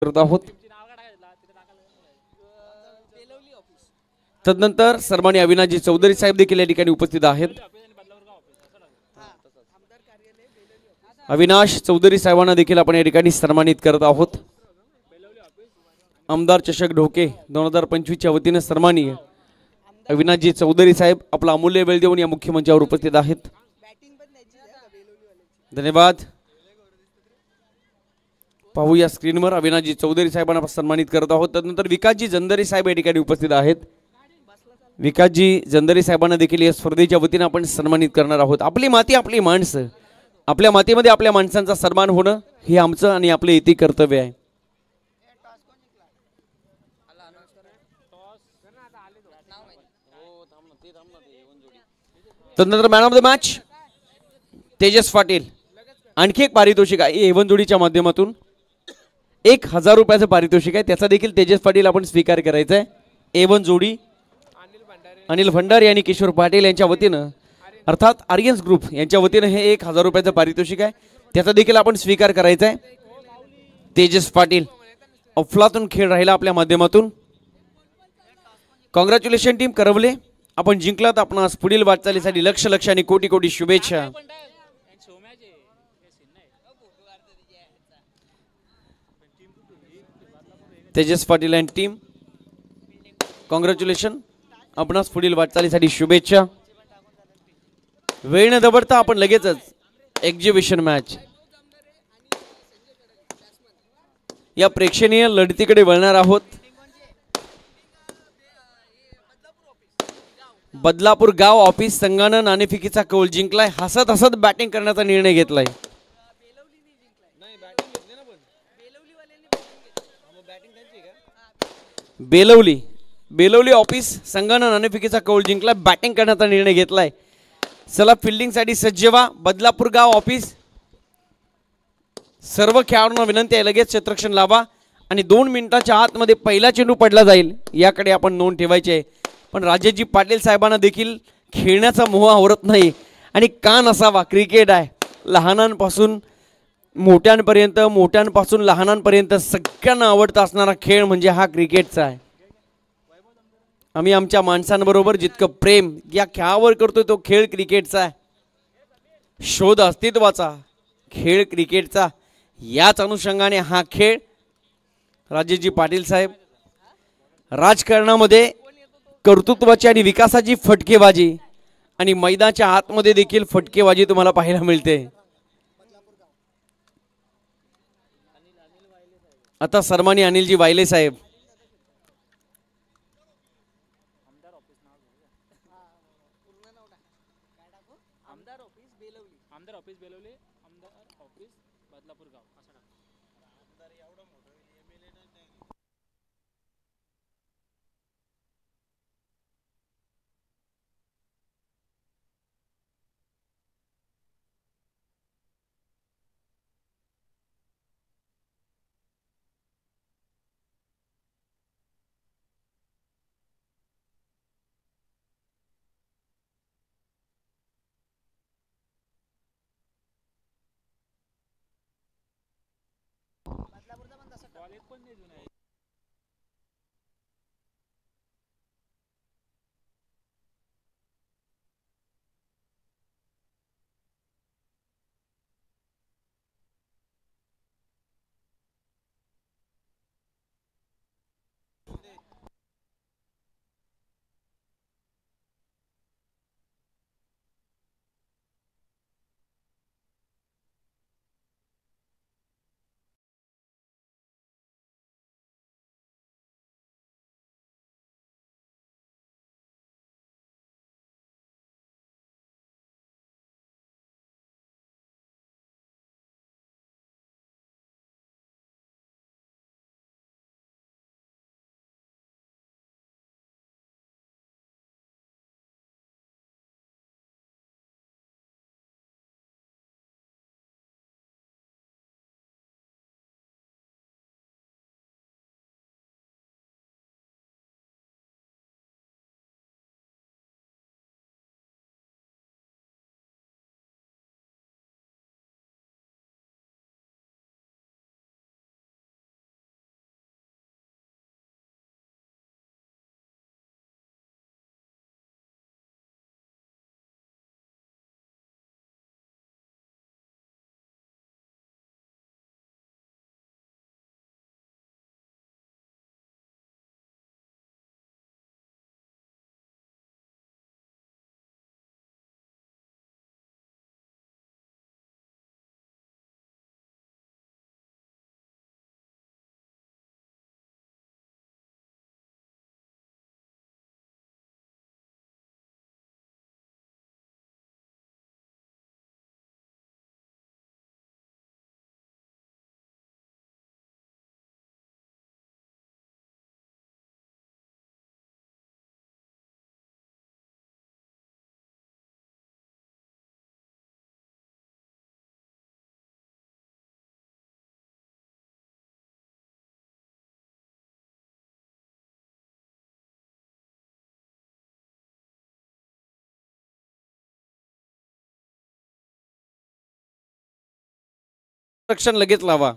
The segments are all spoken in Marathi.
करत आहोत. तदनंतर सन्माननीय अविनाशजी चौधरी साहेब देखील या ठिकाणी उपस्थित आहेत. अविनाश चौधरी साहेबांना देखील आपण या ठिकाणी सन्मानित करत आहोत. आमदार चषक ढोके 2025 च्या वतीने सन्माननीय अविनाशजी चौधरी साहेब आपला अमूल्य वेळ देऊन या मुख्य मंचावर उपस्थित आहेत. धन्यवाद. पाहूया स्क्रीनवर अविनाशजी चौधरी साहेबांना सन्मानित करत आहोत. तदनंतर विकासजी जंदरे साहेब या ठिकाणी उपस्थित आहेत. विकासजी जंदरे साहेबांना देखील या स्पर्धेच्या वतीने आपण सन्मानित करणार आहोत. आपली माती आपली माणसं, आपल्या मातीमध्ये आपल्या माणसांचा सन्मान होणं हे आमचं आणि आपले इथे कर्तव्य आहे. तदनंतर man of the match Tejas Patil. आणखी एक पारितोषिक आहे एवन जोडीच्या माध्यमातून 1000 रुपयाचं पारितोषिक आहे. त्याचा देखील तेजस पाटील आपण स्वीकार करायचा आहे. एवन जोडी अनिल भंडारी आणि किशोर पाटील यांच्या वतीनं अर्थात आर्यन्स ग्रुप यांच्या वतीनं हे 1000 रुपयाचं पारितोषिक आहे. त्याचा देखील आपण स्वीकार करायचा आहे. तेजस पाटील अफलातून खेळ राहिला आपल्या माध्यमातून. कॉंग्रॅच्युलेशन टीम करवले, आपण जिंकलात. आपणास पुढील वाटचालीसाठी लक्ष आणि कोटी कोटी शुभेच्छा. Tejas Patil and team congratulation, आपणास पुढील वाटचालीसाठी शुभेच्छा. वेळ न दबडता आपण लगेचच एक्झिबिशन मॅच या प्रेक्षणीय लढतीकडे वळणार आहोत. बदलापूर गाव ऑफिस संघानं नाणेफेकीचा कौल जिंकलाय. हसत हसत बॅटिंग करण्याचा निर्णय घेतलाय. बेलवली ऑफिस संघानं नाणेफेकीचा कौल जिंकला. बॅटिंग करण्याचा निर्णय घेतलाय. चला फिल्डिंगसाठी सज्ज व्हा. बदलापूर गाव ऑफिस सर्व खेळाडूंना विनंती आहे लगेच क्षेत्ररक्षण लावा आणि 2 मिनिटाच्या आतमध्ये पहिला चेंडू पडला जाईल याकडे आपण नोंद ठेवायची आहे. पण राजेशजी पाटील साहेबांना देखील खेळण्याचा मोह आवरत नाही आणि का नसावा. क्रिकेट आहे, लहानांपासून मोठ्यांपासून लहानांपर्यंत सगळ्यांना आवडता असणारा खेळ म्हणजे हा क्रिकेटचा आहे. आम्ही आमच्या माणसांबरोबर जितकं प्रेम या खेळावर करतोय तो खेळ क्रिकेटचा आहे. शोध अस्तित्वाचा खेळ क्रिकेटचा. याच अनुषंगाने हा खेळ राजेशजी पाटील साहेब राजकारणामध्ये कर्तृत्वाची आणि विकासाची फटकेबाजी आणि मैदानाच्या आतमध्ये देखील फटकेबाजी तुम्हाला पाहायला मिळते. आता सन्माननीय अनिलजी वायले साहेब रक्षण लगेच लावा,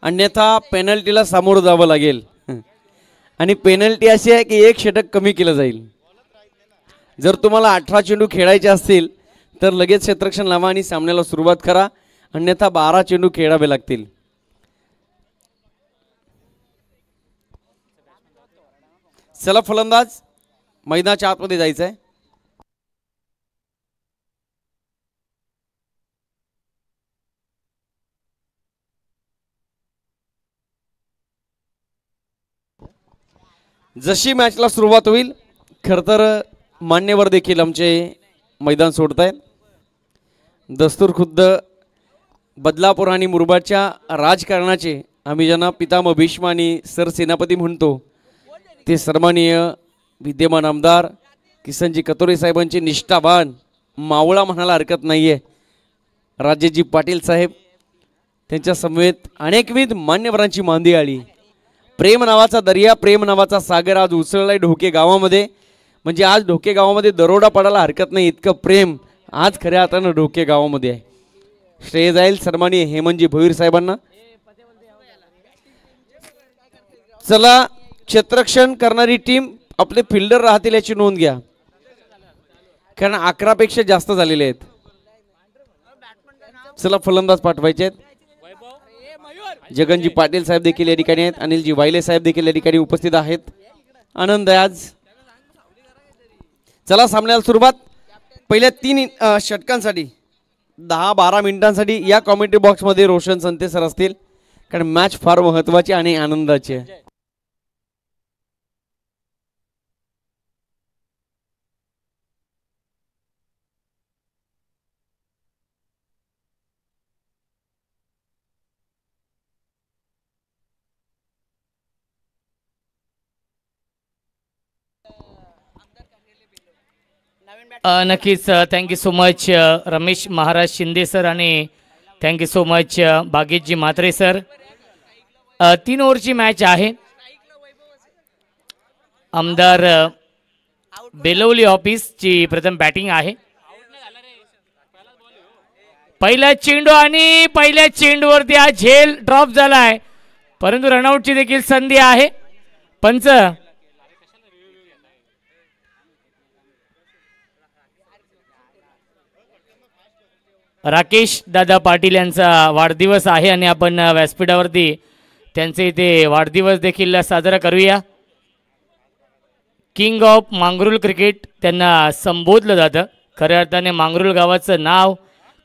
अन्यथा पेनल्टीला सामोरं जावं लागेल. आणि पेनल्टी अशी आहे की एक षटक कमी केलं जाईल. जर तुम्हाला 18 चेंडू खेळायचे असतील तर लगेच क्षेत्ररक्षण लावा आणि सामन्याला सुरुवात करा, अन्यथा 12 चेंडू खेळावे लागतील. चला फलंदाज मैदानाच्या आतमध्ये जायचंय. जशी मॅचला सुरुवात होईल खर तर मान्यवर देखील आमचे मैदान सोडत आहेत. दस्तूर खुद्द बदलापूर आणि मुरबाडच्या राजकारणाचे आम्ही ज्यांना पितामह भीष्म आणि सरसेनापती म्हणतो ते सन्माननीय विद्यमान आमदार किसनजी कतोरे साहेबांचे निष्ठावान मावळा म्हणायला हरकत नाही आहे राजेशजी पाटील साहेब. त्यांच्या समवेत अनेकविध मान्यवरांची मांदी आली. प्रेम नावाचा दर्या, प्रेम नावाचा सागर आज उसळलाय ढोके गावामध्ये. म्हणजे आज ढोके गावामध्ये दरोडा पडायला हरकत नाही, इतकं प्रेम आज खऱ्या अर्थानं ढोके गावामध्ये आहे. श्रेय जाईल सन्माननीय हेमंतजी भोईर साहेबांना. चला क्षेत्ररक्षण करणारी टीम आपले फिल्डर राहतील याची नोंद घ्या, कारण 11 पेक्षा जास्त झालेले आहेत. चला फलंदाज पाठवायचे आहेत. जगनजी पाटील साहेब देखील या ठिकाणी आहेत, अनिलजी वायले साहेब देखील या ठिकाणी उपस्थित आहेत. आनंद आहे आज. चला सामन्याला सुरुवात. पहिल्या 3 षटकांसाठी 10-12 मिनिटांसाठी या कॉमेंट्री बॉक्समध्ये रोशन संते सर असतील, कारण मॅच फार महत्वाची आणि आनंदाची आहे. नक्कीच. Thank you so much Ramesh Maharaj Shinde sir आणि thank you so much Bhagyaji Mhatre sir. 3 ओव्हरची मॅच आहे. आमदार बेलवली ऑफिसची प्रथम बॅटिंग आहे. पहिला चेंडू आणि पहिल्या चेंडूवरती हा झेल ड्रॉप झालाय, परंतु रनआउटची देखील संधी आहे. पंच राकेश दादा पाटील यांचा वाढदिवस आहे आणि आपण व्यासपीठावरती त्यांचे इथे वाढदिवस देखील साजरा करूया. किंग ऑफ मांगरूळ क्रिकेट त्यांना संबोधलं जातं. खऱ्या अर्थाने मांगरूळ गावाचं नाव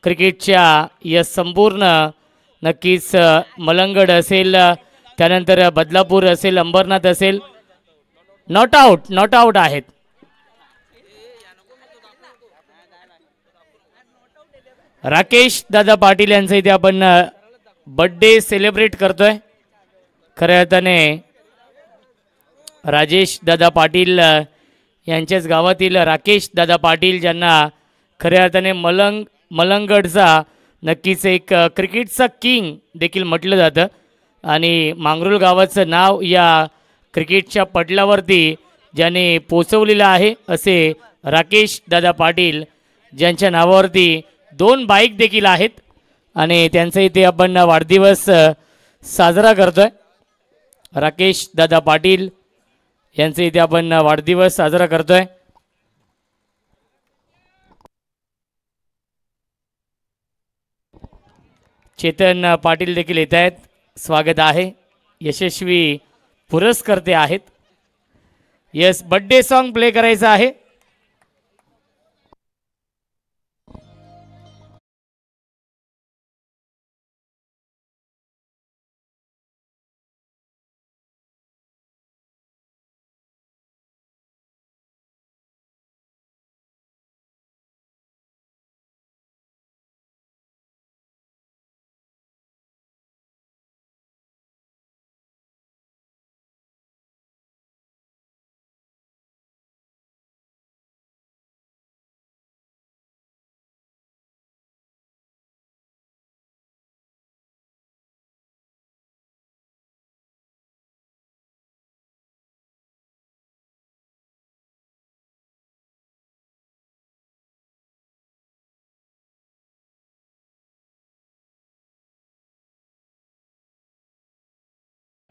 क्रिकेटच्या या संपूर्ण नक्कीच मलंगड असेल, त्यानंतर बदलापूर असेल, अंबरनाथ असेल, नॉट आउट आहेत. राकेश दादा पाटील यांचं इथे आपण बर्थडे सेलिब्रेट करतोय. खऱ्या अर्थाने राजेश दादा पाटील यांच्याच गावातील राकेश दादा पाटील ज्यांना खऱ्या अर्थाने मलंगडचा नक्कीच एक क्रिकेटचा किंग देखील म्हटलं जातं आणि मांगरूळ गावाचं नाव या क्रिकेटच्या पटलावरती ज्याने पोचवलेलं आहे असे राकेश दादा पाटील, ज्यांच्या नावावरती 2 बाईक देखील आहेत आणि त्यांचा इथे आपण वाढदिवस साजरा करतोय. राकेश दादा पाटील यांचे इथे आपण वाढदिवस साजरा करतोय. चेतन पाटील देखील येत आहेत, स्वागत आहे. यशस्वी पुरस्कर्ते आहेत. यस, बर्थडे सॉन्ग प्ले करायचं आहे.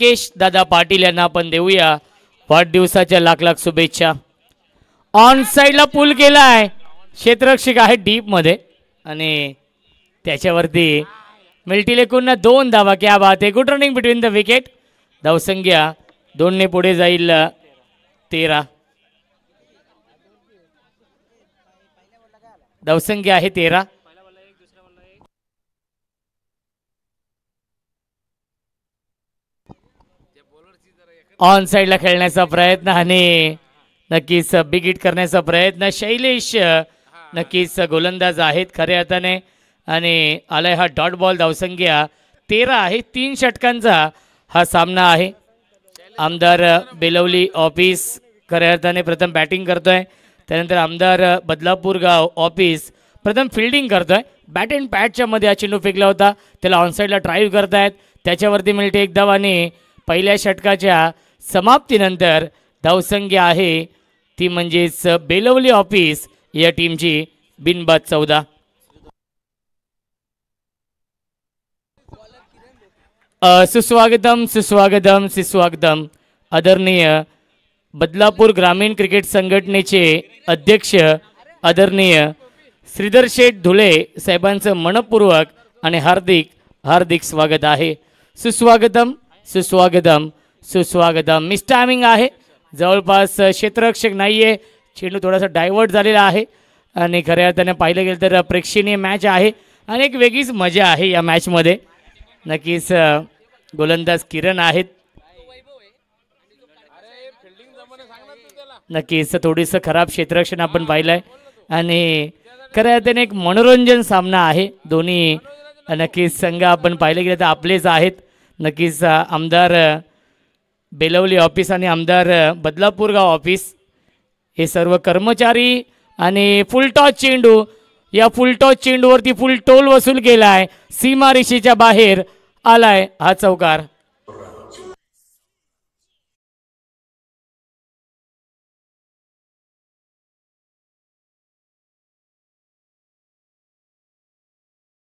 राकेश दादा पाटील यांना आपण देऊया वाढदिवसाच्या लाख लाख शुभेच्छा. ऑन साइडला पूल केलाय, क्षेत्ररक्षक आहे डीप मध्ये आणि त्याच्यावरती मिल्टीले कुन्हा 2 धावा. क्या बात आहे, good running between the wicket. धावसंख्या 2 ने पुढे जाईल 13. धावसंख्या आहे 13. ऑन साइडला खेळण्याचा प्रयत्न आणि नक्कीच बिग हिट करण्याचा प्रयत्न. शैलेश नक्कीच गोलंदाज आहेत खऱ्या अर्थाने आणि आलाय हा डॉट बॉल. धावसंख्या 13 आहे. 3 षटकांचा हा सामना आहे. आमदार बेलवली ऑफिस खऱ्या अर्थाने प्रथम बॅटिंग करतोय, त्यानंतर आमदार बदलापूर गाव ऑफिस प्रथम फिल्डिंग करतोय. बॅट अँड पॅडच्या मध्ये हा चेंडू फेकला होता, त्याला ऑनसाईडला ड्राईव्ह करतायत. त्याच्यावरती मिळते एक धाव आणि पहिल्या षटकाच्या समाप्तीनंतर धावसंख्या आहे ती म्हणजेच बेलवली ऑफिस या टीमची बिनबाद 14. सुस्वागतम सुस्वागतम सुस्वागतम. आदरणीय बदलापूर ग्रामीण क्रिकेट संघटनेचे अध्यक्ष आदरणीय श्रीधर शेठ धुळे साहेबांचं मनपूर्वक आणि हार्दिक हार्दिक स्वागत आहे. सुस्वागतम सुस्वागतम सुस्वागतम. मिस टायमिंग आहे, जवळपास क्षेत्ररक्षक नाही आहे, चेंडू थोडासा डायव्हर्ट झालेला आहे आणि खऱ्या अर्थाने पाहिलं गेलं तर प्रेक्षणीय मॅच आहे आणि एक वेगळीच मजा आहे या मॅचमध्ये. नक्कीच गोलंदाज किरण आहेत, नक्कीच थोडीसं खराब क्षेत्ररक्षण आपण पाहिलं आहे आणि खऱ्या अर्थाने एक मनोरंजन सामना आहे. दोन्ही नक्कीच संघ आपण पाहिलं गेलं तर आपलेच आहेत. नक्कीच आमदार बेलवली ऑफिस आणि आमदार बदलापूर गाव ऑफिस हे सर्व कर्मचारी आणि फुलटॉस चेंडू, या फुलटॉस चेंडूवरती फुल टोल वसूल केला आहे. सीमारेषेच्या बाहेर आलाय हा चौकार.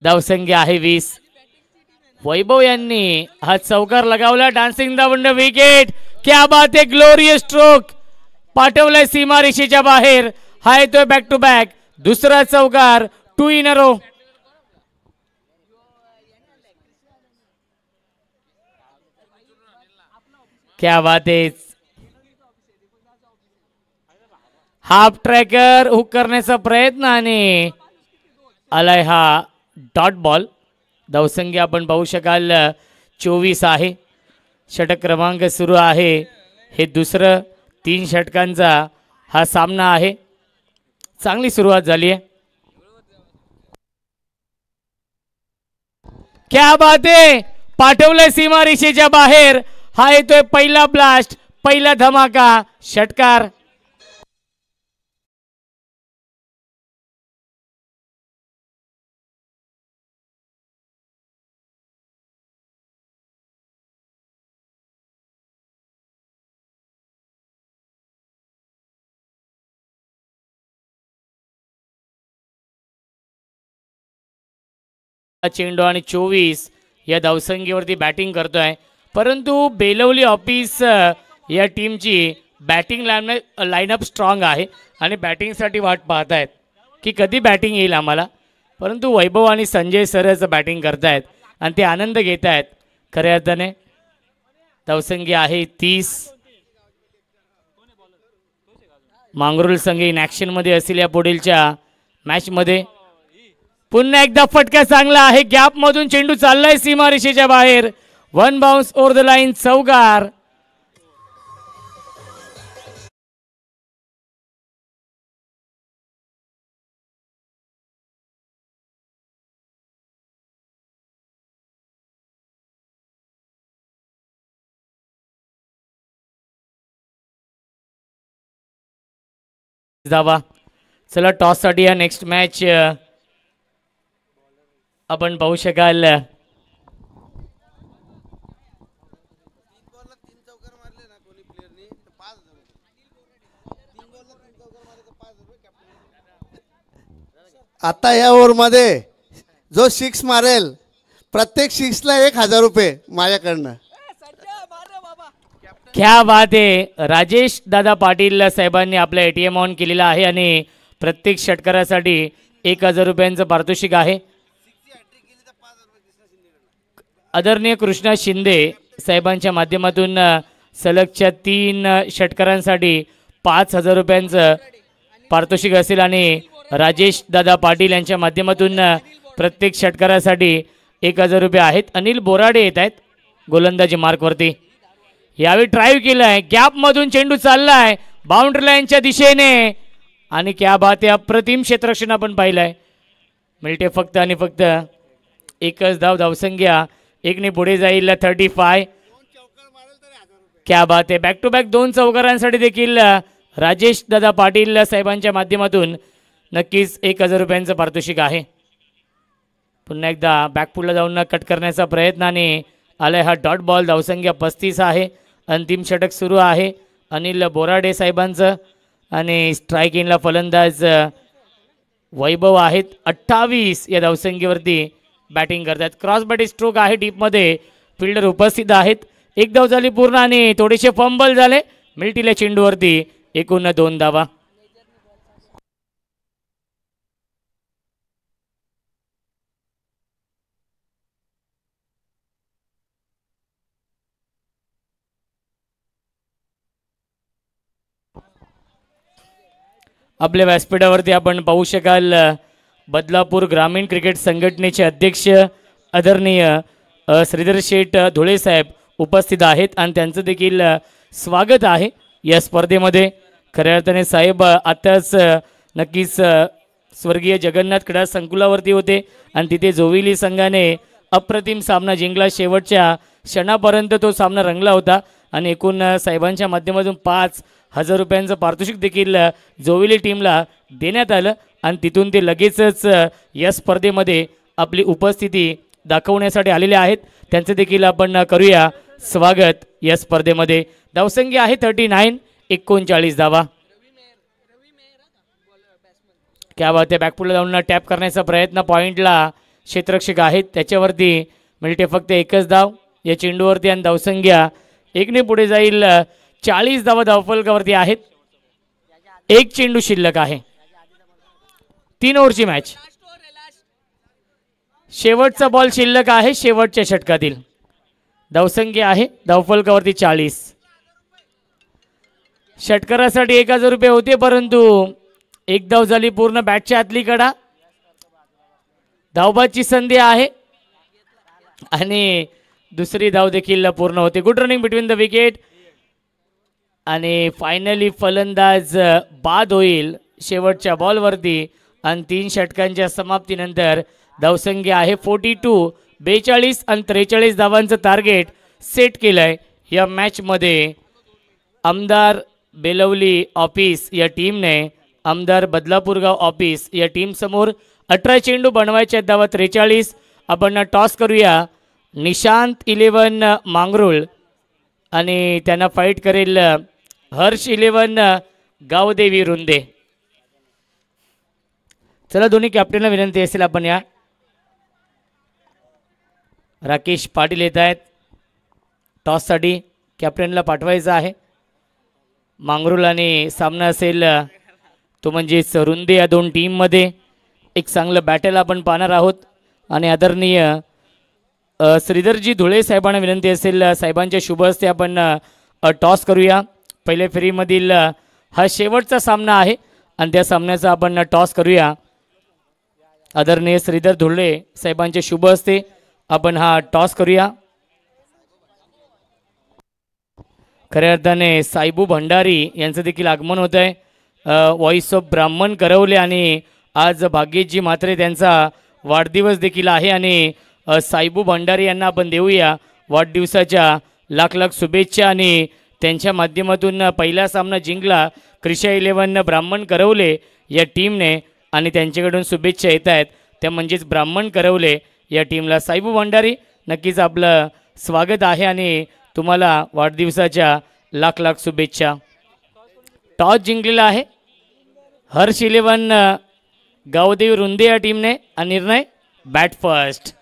धावसंख्या आहे 20. वैभव यांनी हा चौकार लगावला. Dancing the wicket. क्या बात आहे, ग्लोरियस स्ट्रोक पाठवलाय सीमारेषेच्या बाहेर. हा येतोय बॅक टू बॅक दुसरा चौकार, 2 in a row. क्या बात आहे, हाफ ट्रॅकर हुक करण्याचा प्रयत्न आणि आलाय हा डॉट बॉल. धावसंख्या आपण पाहू शकाल 24 आहे. षटक क्रमांक सुरू आहे, हे दुसरं 3 षटकांचा हा सामना आहे. चांगली सुरुवात झाली आहे. क्या बात आहे, पाठवलंय सीमारेषेच्या बाहेर. हा येतोय पहिला ब्लास्ट, पहिला धमाका, षटकार. चेंडू आणि 24 या धावसंख्येवरती बॅटिंग करतोय, परंतु बेलवली ऑफिस या टीमची बॅटिंग लाईनअप स्ट्रॉंग आहे आणि बॅटिंगसाठी वाट पाहतायत की कधी बॅटिंग येईल आम्हाला. परंतु वैभव आणि संजय सरच बॅटिंग करतायत आणि ते आनंद घेत आहेत खऱ्या अर्थाने. धावसंख्या आहे 30. मांगरुळ संघ इन ॲक्शनमध्ये असेल या पुढीलच्या मॅचमध्ये. पुन्हा एकदा फटका चांगला आहे, गॅप मधून चेंडू चाललाय सीमारेषेच्या बाहेर. 1 बाउन्स ओव्हर द लाईन, चौकार. धावा. चला टॉस साठी या नेक्स्ट मॅच आपण पाहू शकाल. आता या ओव्हरमध्ये जो 6 मारेल प्रत्येक 6ला 1000 रुपये माझ्याकडनं. क्या बात आहे. राजेश दादा पाटील साहेबांनी आपला ATM ऑन केलेला आहे आणि प्रत्येक षटकारासाठी 1000 रुपयांचं पारितोषिक आहे. आदरणीय कृष्णा शिंदे साहेबांच्या माध्यमातून सलगच्या 3 षटकारांसाठी 5000 रुपयांचं पारितोषिक असेल आणि राजेश दादा पाटील यांच्या माध्यमातून प्रत्येक षटकारासाठी 1000 रुपये आहेत. अनिल बोराडे येत आहेत गोलंदाजी मार्कवरती. यावेळी ड्राईव्ह केलाय, गॅपमधून चेंडू चाललाय बाउंड्री लाईनच्या दिशेने आणि क्या बात आहे. अप्रतिम क्षेत्ररक्षण आपण पाहिलंय. मिळते फक्त आणि फक्त एकच धाव. धावसंख्या 1ने पुढे जाईल 35. क्या बात आहे. बॅक टू बॅक 2 चौकारांसाठी देखील राजेश दादा पाटील साहेबांच्या माध्यमातून नक्कीच 1000 रुपयांचं पारितोषिक आहे. पुन्हा एकदा बॅकफुटला जाऊन कट करण्याचा प्रयत्न आणि आलाय हा डॉट बॉल. धावसंख्या 35 आहे. अंतिम षटक सुरू आहे अनिल बोराडे साहेबांचं आणि स्ट्राईक इनला फलंदाज वैभव आहेत. 28 या धावसंख्येवरती बॅटिंग करतात. क्रॉस बॅटी स्ट्रोक आहे डीपमध्ये. फिल्डर उपस्थित आहेत. 1 धाव झाली पूर्ण आणि थोडेसे फंबल झाले. मिल्टील्या चेंडूवरती एकूण 2 धावा. आपल्या व्यासपीठावरती आपण पाहू शकाल बदलापूर ग्रामीण क्रिकेट संघटनेचे अध्यक्ष आदरणीय श्रीधर शेठ धुळे साहेब उपस्थित आहेत आणि त्यांचं देखील स्वागत आहे या स्पर्धेमध्ये. खऱ्या अर्थाने साहेब आताच नक्कीच स्वर्गीय जगन्नाथ क्रीडा संकुलावरती होते आणि तिथे जोविली संघाने अप्रतिम सामना जिंकला. शेवटच्या क्षणापर्यंत तो सामना रंगला होता आणि एकूण साहेबांच्या माध्यमातून 5000 रुपयांचं पारितोषिक देखील जोविली टीमला देण्यात आलं आणि तिथून ते लगेचच या स्पर्धेमध्ये आपली उपस्थिती दाखवण्यासाठी आलेले आहेत. त्यांचं देखील आपण करूया स्वागत या स्पर्धेमध्ये. धावसंख्या आहे 39. 39 धावा. क्या बात आहे. बॅकफुटला जाऊन टॅप करण्याचा प्रयत्न. पॉइंटला क्षेत्ररक्षक आहेत त्याच्यावरती मिळते फक्त एकच धाव या चेंडूवरती आणि धावसंख्या 1ने पुढे जाईल. 40 धावा धावफलकावरती आहेत. 1 चेंडू शिल्लक आहे. 3 ओव्हरची मॅच. शेवटचा बॉल शिल्लक आहे शेवटच्या षटकातील. धावसंख्या आहे धावफलकावरती 40. षटकारासाठी 1000 रुपये होते परंतु 1 धाव झाली पूर्ण. बॅटच्या आतली कडा. धावबाची संधी आहे आणि दुसरी धाव देखील पूर्ण होते. Good running between the wicket आणि फायनली फलंदाज बाद होईल शेवटच्या बॉलवरती आणि 3 षटकांच्या समाप्तीनंतर धावसंख्या आहे 42. 42 आणि 43 धावांचं टार्गेट सेट केलंय या मॅचमध्ये. आमदार बेलवली ऑफिस या टीमने आमदार बदलापूरगाव ऑफिस या टीम समोर 18 चेंडू बनवायचे आहेत. धावा 43. आपण टॉस करूया. निशांत 11 मांगरुळ आणि त्यांना फाईट करेल हर्ष 11 गावदेवी रुंदे. चला दोन्ही कॅप्टनला विनंती असेल आपण या. राकेश पाटील येत आहेत टॉससाठी. कॅप्टनला पाठवायचं आहे. मांगरुळ आणि सामना असेल तो म्हणजेच रुंदे या 2 टीममध्ये. एक चांगलं बॅटल आपण पाहणार आहोत आणि आदरणीय श्रीधरजी धुळे साहेबांना विनंती असेल साहेबांच्या शुभ हस्ते आपण टॉस करूया. पहिल्या फेरीमधील हा शेवटचा सामना आहे आणि त्या सामन्याचा आपण टॉस करूया. आदरणीय श्रीधर धुळे साहेबांच्या शुभ हस्ते आपण हा टॉस करूया. खऱ्या अर्थाने साईबू भंडारी यांचं देखील आगमन होत आहे. व्हॉइस ऑफ ब्राह्मण करवले आणि आज भाग्यजी म्हात्रे त्यांचा वाढदिवस देखील आहे आणि साईबू भंडारी यांना आपण देऊया वाढदिवसाच्या लाख लाख शुभेच्छा आणि त्यांच्या माध्यमातून पहिला सामना जिंकला क्रिशा 11 ब्राह्मण करवले या टीमने आणि त्यांच्याकडून शुभेच्छा येत आहेत त्या म्हणजेच ब्राह्मण करवले या टीमला. साईबू भंडारी नक्कीच आपलं स्वागत आहे आणि तुम्हाला वाढदिवसाच्या लाख लाख शुभेच्छा. टॉस जिंकलेला आहे हर्ष 11 गावदेवी रुंदे या टीमने आणि निर्णय bat first.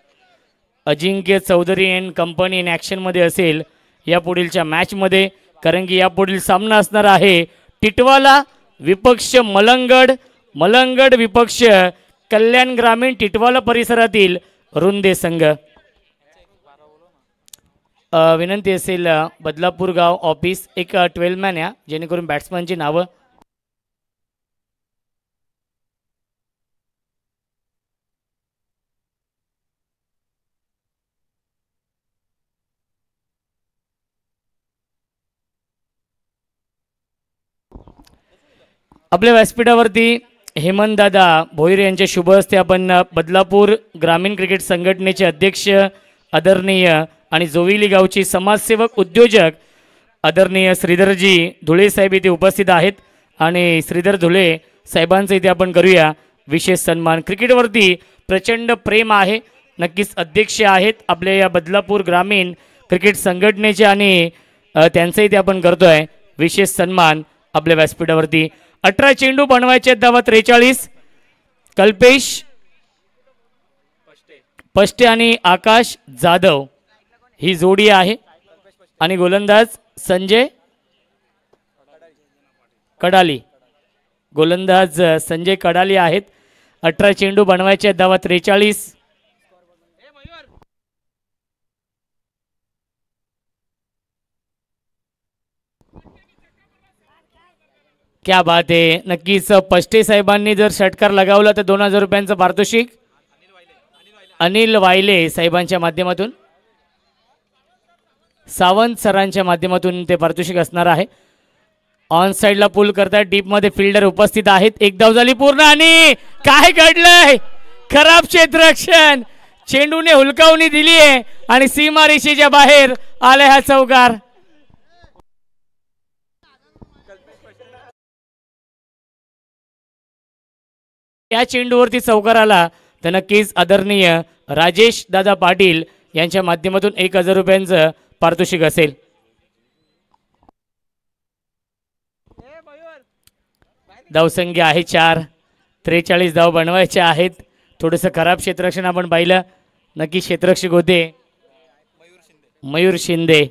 Ajinkya Chaudhari and company in ॲक्शनमध्ये असेल या पुढीलच्या मॅचमध्ये. कारण की यापुढील सामना असणार आहे टिटवाला विपक्ष मलंगड, मलंगड विपक्ष कल्याण ग्रामीण टिटवाला परिसरातील रुंदे संघ. विनंती असेल बदलापूर गाव ऑफिस एक 12 मॅन या, जेणेकरून बॅट्समॅनची नावं. आपल्या व्यासपीठावरती हेमंतदादा भोईर यांच्या शुभ हस्ते आपण बदलापूर ग्रामीण क्रिकेट संघटनेचे अध्यक्ष आदरणीय आणि जोविली गावची समाजसेवक उद्योजक आदरणीय श्रीधरजी धुळे साहेब इथे उपस्थित आहेत आणि श्रीधर धुळे साहेबांचं इथे आपण करूया विशेष सन्मान. क्रिकेटवरती प्रचंड प्रेम आहे, नक्कीच अध्यक्ष आहेत आपल्या या बदलापूर ग्रामीण क्रिकेट संघटनेचे आणि त्यांचं इथे आपण करतोय विशेष सन्मान आपल्या व्यासपीठावरती. 18 चेंडू बनवायचे धावा 43. कल्पेश पष्टे आणि आकाश जाधव ही जोडी आहे आणि गोलंदाज संजय कडाली, गोलंदाज संजय कडाली आहेत. 18 चेंडू बनवायचे धावा 43. क्या बात आहे. नक्कीच पष्टे साहेबांनी जर षटकार लगावला तर 2000 रुपयांचं पारितोषिक अनिल वायले साहेबांच्या माध्यमातून, सावंत सरांच्या माध्यमातून ते पारितोषिक असणार आहे. ऑन साइडला पुल करतात, डीप मध्ये फिल्डर उपस्थित आहेत. एक धाव झाली पूर्ण आणि काय घडलंय, खराब क्षेत्ररक्षण, चेंडूने हुलकावणी दिली आहे आणि सीमारेषेच्या बाहेर आलाय हा चौकार. या चेंडूवरती चौकार आला तर नक्कीच आदरणीय राजेश दादा पाटील यांच्या माध्यमातून 1000 रुपयांचं पारितोषिक असेल. धावसंख्या आहे 4. 43 धाव बनवायचे आहेत. थोडंसं खराब क्षेत्ररक्षण आपण पाहिलं, नक्की क्षेत्ररक्षक होते मयूर शिंदे.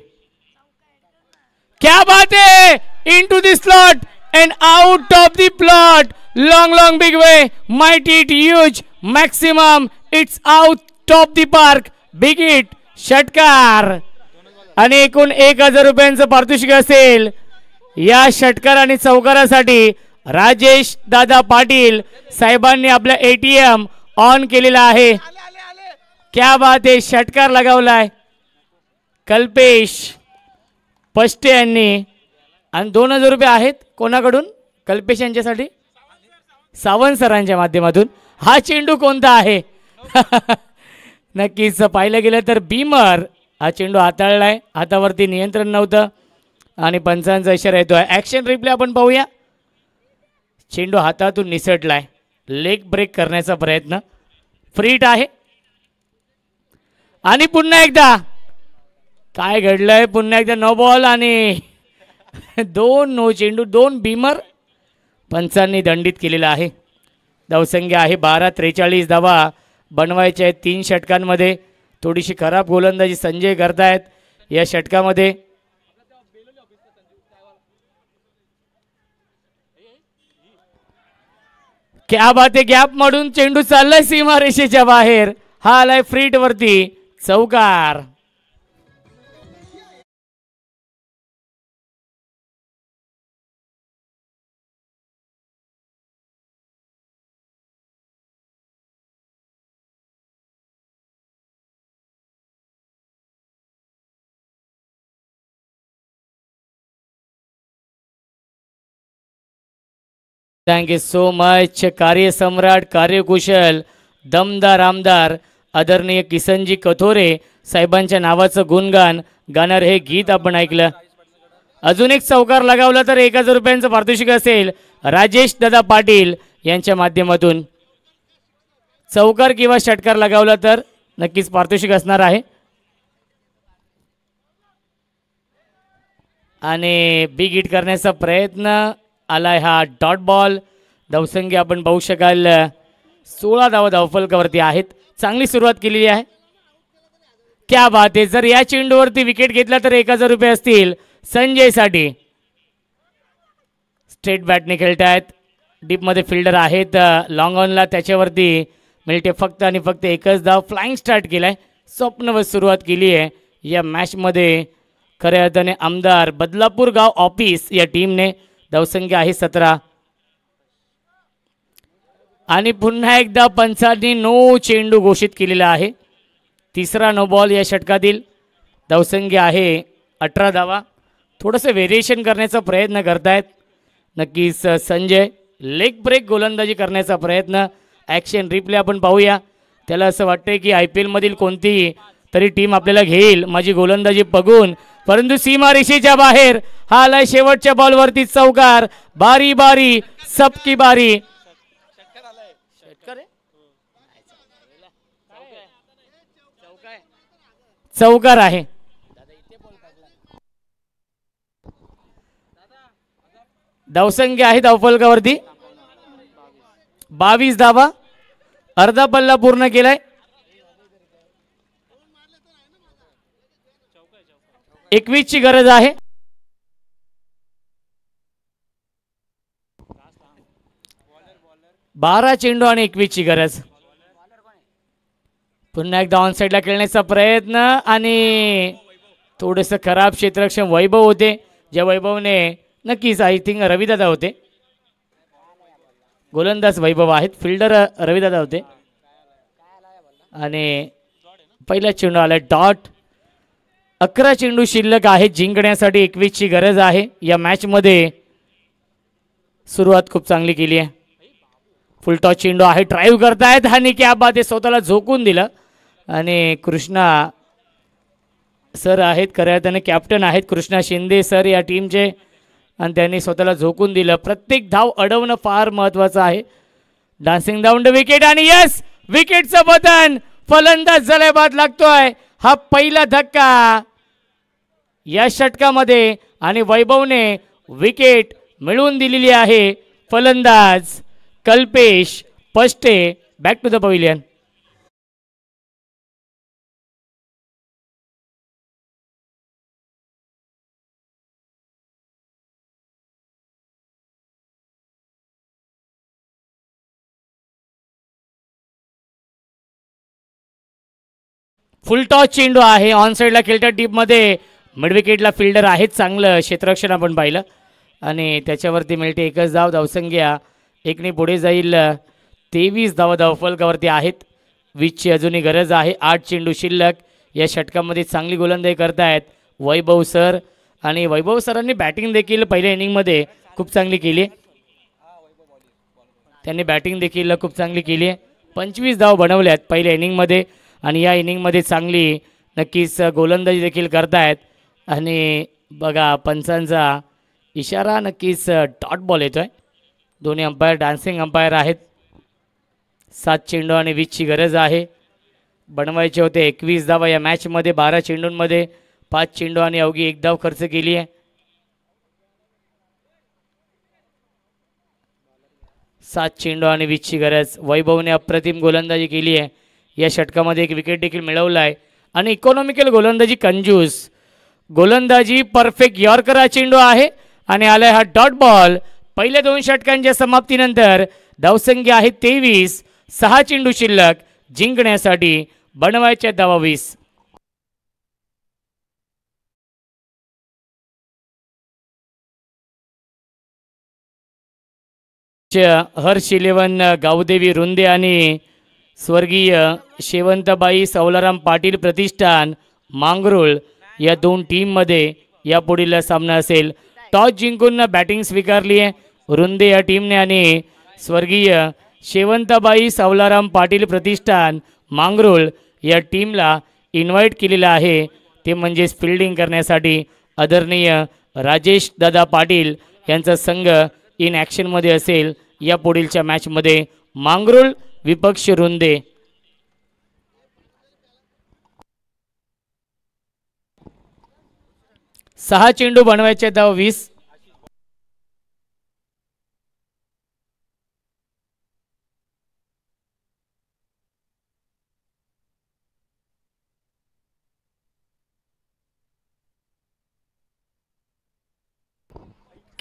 क्या बात है, into the slot and out of the plot, long big way, mighty it huge, maximum, it's out of the park, big hit, षटकार आणि एकूण 1000 रुपयांचं पारितोषिक असेल. या षटकार आणि चौकारासाठी राजेश दादा पाटील साहेबांनी आपला ATM ऑन केलेला आहे. क्या बात आहे, षटकार लगावलाय कल्पेश पष्टे यांनी आणि 2000 रुपये आहेत कोणाकडून, कल्पेश यांच्यासाठी सावंत सरांच्या माध्यमातून. हा चेंडू कोणता आहे नक्कीच पाहिलं गेलं तर बीमर हा चेंडू हाताळलाय, हातावरती नियंत्रण नव्हतं आणि पंचांचा इशारा येतोय. ऍक्शन रिप्ले आपण पाहूया. चेंडू हातातून निसटलाय, लेग ब्रेक करण्याचा प्रयत्न, फ्रीट आहे आणि पुन्हा एकदा काय घडलंय, पुन्हा एकदा नो बॉल आणि 2 नो चेंडू, 2 बीमर पंचांनी दंडित केलेला आहे. धावसंख्या आहे 12. 43 धावा बनवायच्या आहेत 3 षटकांमध्ये. थोडीशी खराब गोलंदाजी संजय करतायत या षटकामध्ये. क्या बात आहे, गॅप मधून चेंडू चाललाय सीमारेषेच्या बाहेर, हा आलाय फ्रीट वरती चौकार. Thank you so much. कार्यसम्राट, कार्यकुशल, दमदार आमदार आदरणीय किसनजी कथोरे साहेबांच्या नावाचं गुणगान गाणार हे गीत आपण ऐकलं. अजून एक चौकार लगावला तर 1000 रुपयांचं पारितोषिक असेल राजेश दादा पाटील यांच्या माध्यमातून. चौकार किंवा षटकार लगावला तर नक्कीच पारितोषिक असणार आहे. आणि बिग हिट करण्याचा प्रयत्न आलाय, हा डॉट बॉल. धावसंख्या आपण पाहू शकाल 16 धावा धावफलकावरती आहेत. चांगली सुरुवात केलेली आहे. क्या बात आहे, जर या चेंडूवरती विकेट घेतला तर 1000 रुपये असतील. संजयसाठी. स्ट्रेट बॅटने खेळतायत. डीपमध्ये फिल्डर आहेत लॉंग ऑनला, त्याच्यावरती मिळते फक्त आणि फक्त एकच धाव. फ्लाइंग स्टार्ट केलाय, स्वप्नवत सुरुवात केली आहे या मॅचमध्ये. खऱ्या अर्थाने आमदार बदलापूर गाव ऑफिस या टीमने. धावसंख्या आहे 17. आणि पुन्हा एकदा पंचांनी नो चेंडू घोषित केलेला आहे. तिसरा नो बॉल या षटकातील. धावसंख्या आहे 18 धावा. थोडंसं व्हेरिएशन करण्याचा प्रयत्न करतायत नक्कीच संजय. लेग ब्रेक गोलंदाजी करण्याचा प्रयत्न. ॲक्शन रिप्ले आपण पाहूया. त्याला असं वाटतंय की IPL मधील कोणतीही तरी टीम आपल्याला घेईल माझी गोलंदाजी बघून, परंतु सीमारेषेच्या बाहेर. हा आलाय शेवटच्या बॉलवरती चौकार. बारी बारी सबकी बारी. चौकार आहे. धावसंख्या आहे धावफलकावरती 22 धावा. अर्धा पल्ला पूर्ण केलाय. 21 ची गरज आहे. बारा चेंडू आणि 21 ची गरज. पुन्हा एकदा ऑन साईडला खेळण्याचा प्रयत्न आणि थोडंसं खराब क्षेत्ररक्षण वैभव होते. ज्या वैभवने नक्कीच आय थिंक रविदादा होते. गोलंदाज वैभव आहेत, फिल्डर रविदादा होते. आणि पहिला चेंडू आला डॉट. 11 चेंडू शिल्लक आहेत जिंकण्यासाठी. 21 ची गरज आहे या मॅचमध्ये. सुरुवात खूप चांगली केली आहे. फुल टॉस चेंडू आहे. ड्राईव्ह करतायत आणि क्या बात आहे, स्वतःला झोकून दिलं. आणि कृष्णा सर आहेत, खऱ्या अर्थाने कॅप्टन आहेत कृष्णा शिंदे सर या टीमचे, आणि त्यांनी स्वतःला झोकून दिलं. प्रत्येक धाव अडवणं फार महत्त्वाचं आहे. डान्सिंग डाऊन द विकेट आणि यस, विकेटचं बटन. फलंदाज झालाय, बाद लागतोय. हा पहिला धक्का या षटकामध्ये आणि वैभवने विकेट मिळवून दिलेली आहे. फलंदाज Kalpesh Pashte. Back to the pavilion. Full toss चेंडू आहे. ऑन साईडला खेळत्या टीपमध्ये मिड विकेटला फिल्डर आहेत. चांगलं क्षेत्ररक्षण आपण पाहिलं आणि त्याच्यावरती मिळते एकच धाव. धावसंख्या 1ने पुढे जाईल. 23 धावा धावफलकावरती आहेत. 20 ची अजूनही गरज आहे. 8 चेंडू शिल्लक. या षटकामध्ये चांगली गोलंदाजी करतायत वैभव सर, आणि वैभव सरांनी बॅटिंग देखील पहिल्या इनिंगमध्ये खूप चांगली केली. त्यांनी बॅटिंग देखील खूप चांगली केली आहे. 25 धाव बनवल्यात पहिल्या इनिंगमध्ये, आणि या इनिंगमध्ये चांगली नक्कीच गोलंदाजी देखील करतायत. आणि बघा पंचांचा इशारा, नक्कीच डॉट बॉल येतोय. दोन्ही अंपायर डान्सिंग अंपायर आहेत. 7 चेंडू आणि 20 ची गरज आहे. बनवायचे होते 21 धावा या मॅचमध्ये. 12 चेंडूंमध्ये 5 चेंडू आणि अवघी 1 धाव खर्च केली आहे. 7 चेंडू आणि 20 ची गरज. वैभवने अप्रतिम गोलंदाजी केली आहे. या षटकामध्ये 1 विकेट देखील मिळवला आहे. आणि इकॉनॉमिकल गोलंदाजी, कंजूस गोलंदाजी, परफेक्ट यॉर्कर चेंडू आहे आणि आलाय हा डॉट बॉल. पहिल्या 2 षटकांच्या समाप्तीनंतर धावसंख्या आहे 23. 6 चेंडू शिल्लक. जिंकण्यासाठी बनवायच्या धावा 20. हर्ष 11 गावदेवी रुंदे आणि स्वर्गीय शेवंतबाई सवलाराम पाटील प्रतिष्ठान मांगरूळ या 2 टीममध्ये या पुढील सामना असेल. टॉस जिंकून बॅटिंग स्वीकारली आहे रुंदे या टीमने, आणि स्वर्गीय शेवंतबाई सवलाराम पाटील प्रतिष्ठान मांगरूळ या टीमला इन्व्हाइट केलेलं आहे. ते म्हणजेच फिल्डिंग करण्यासाठी आदरणीय राजेश दादा पाटील यांचा संघ इन ॲक्शनमध्ये असेल या पुढीलच्या मॅचमध्ये. मांगरूळ विपक्ष रुंदे. सहा चेंडू बनवायचे धाव 20.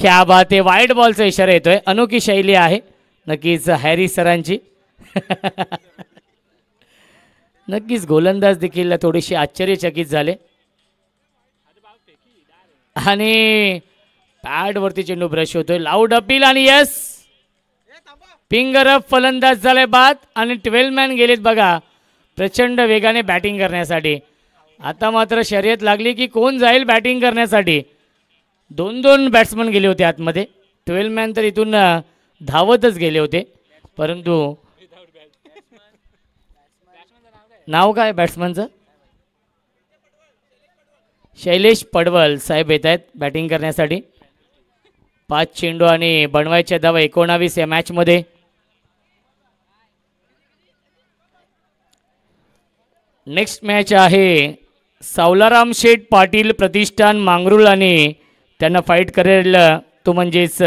क्या बात आहे, वाईट बॉलचा इशारा येतोय. अनोखी शैली आहे नक्कीच हॅरी सरांची. नक्कीच गोलंदाज देखील थोडेसे आश्चर्यचकित झाले आणि पॅडवरती चेंडू ब्रश होतोय. लाऊड अपील आणि यस, फिंगर अप, फलंदाज झालाय बाद आणि 12 मॅन गेलेत बघा प्रचंड वेगाने बॅटिंग करण्यासाठी. आता मात्र शर्यत लागली की कोण जाईल बॅटिंग करण्यासाठी. 2 बॅट्समन गेले होते आतमध्ये. 12 मॅन तर इथून धावतच गेले होते, परंतु नाव काय बॅट्समनचं? शैलेश पडवल साहेब येत आहेत बॅटिंग करण्यासाठी. 5 चेंडू आणि बनवायच्या धावा 19 या मॅचमध्ये. नेक्स्ट मॅच आहे सावलाराम शेठ पाटील प्रतिष्ठान मांगरूळ आणि त्यांना फाईट करेल तो म्हणजेच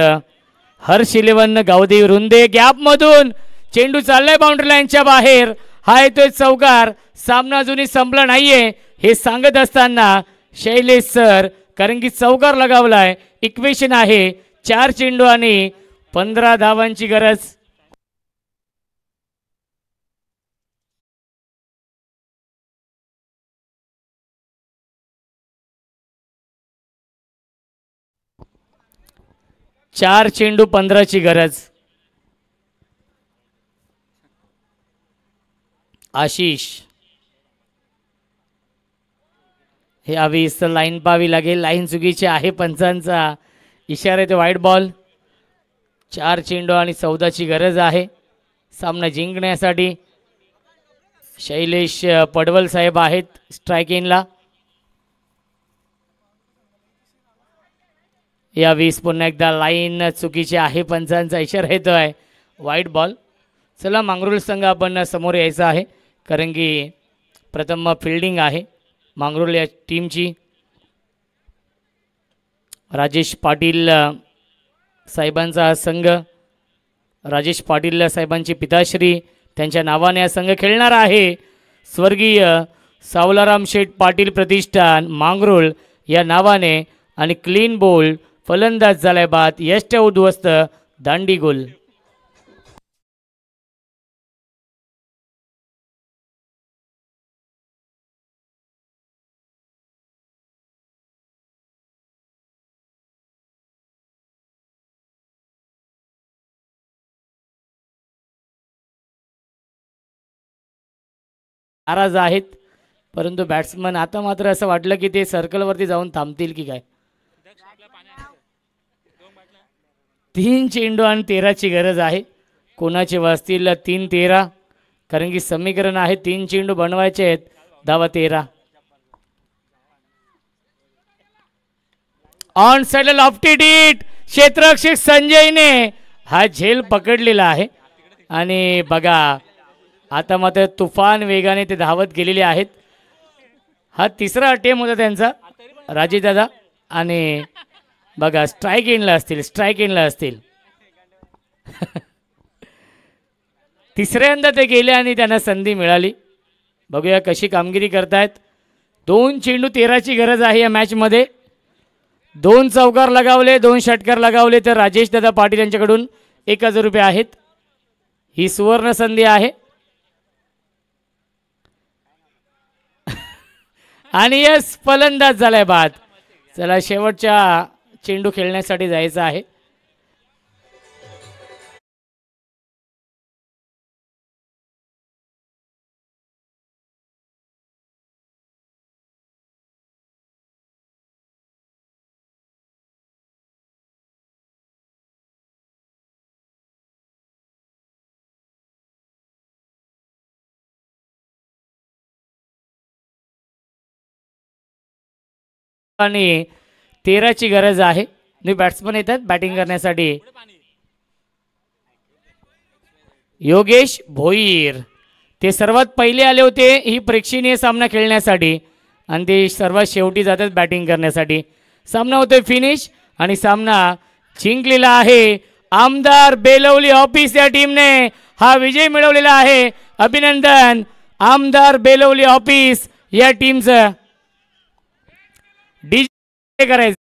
हर्ष 11 गावदेवी रुंदे. गॅपमधून चेंडू चाललाय बाउंड्री लाईनच्या बाहेर. हा येतोय चौकार. सामना अजूनही संपला नाहीये हे सांगत असताना शैलेश सर, कारण की चौकार लगावलाय. इक्वेशन आहे 4 चेंडू आणि 15 धावांची गरज. चार चेंडू 15ची गरज. आशिष हे आवीस लाईन पाहावी लागेल. लाईन चुकीची आहे, पंचांचा इशारा आहे. ते वाईट बॉल. 4 चेंडू आणि 14ची गरज आहे सामना जिंकण्यासाठी. शैलेश पडवल साहेब आहेत स्ट्राईक इनला. या 20 पुन्हा एकदा लाईन चुकीची आहे, पंचांचा इशारा येतोय. वाईट बॉल. चला मांगरूळ संघ आपण समोर यायचा आहे, कारण की प्रथम फिल्डिंग आहे मांगरूळ या टीमची. राजेश पाटील साहेबांचा हा संघ, राजेश पाटील साहेबांची पिताश्री त्यांच्या नावाने हा संघ खेळणार आहे. स्वर्गीय सावलाराम शेठ पाटील प्रतिष्ठान मांगरूळ या नावाने. आणि क्लीन बोल्ड, फलंदाज झालाय बाद. यष्ट उद्ध्वस्त, दांडी गोल. नाराज आहेत, परंतु बॅट्समन आता मात्र असं वाटलं की ते सर्कलवरती जाऊन थांबतील की काय. 3 चेंडू आणि 13ची गरज आहे. कोणाचे वाजतील 3-13, कारण की समीकरण आहे 3 चेंडू बनवायचे आहेत, धावा 13. ऑन साइड लॉफ्टी डीट, क्षेत्ररक्षक संजयने हा झेल पकडलेला आहे. आणि बघा आता मात्र तुफान वेगाने ते धावत गेलेले आहेत. हा 3रा अटेम्प्ट होता त्यांचा राजेश दादा. आणि बघा स्ट्राईक इनला असतील, स्ट्राईक इनला असतील. 3ऱ्यांदा ते गेले आणि त्यांना संधी मिळाली. बघूया कशी कामगिरी करतायत. 2 चेंडू 13ची गरज आहे या मॅचमध्ये. 2 चौकार लगावले, 2 षटकार लगावले तर राजेश दादा पाटील यांच्याकडून 1000 रुपये आहेत. ही सुवर्ण संधी आहे. आणि यस, फलंदाज झालाय बाद. चला शेवटच्या चेंडू खेळण्यासाठी जायचं आहे. आणि 13ची गरज आहे. न्यू बॅट्समन येतात बॅटिंग करण्यासाठी. योगेश भोईर ते सर्वात पहिले आले होते ही प्रेक्षणीय सामना खेळण्यासाठी आणि ते सर्वात शेवटी जातात बॅटिंग करण्यासाठी. सामना होतोय फिनिश आणि सामना जिंकलेला आहे. आमदार बेलवली ऑफिस या टीमने हा विजय मिळवलेला आहे. अभिनंदन आमदार बेलवली ऑफिस या टीमचं. डी करायचं.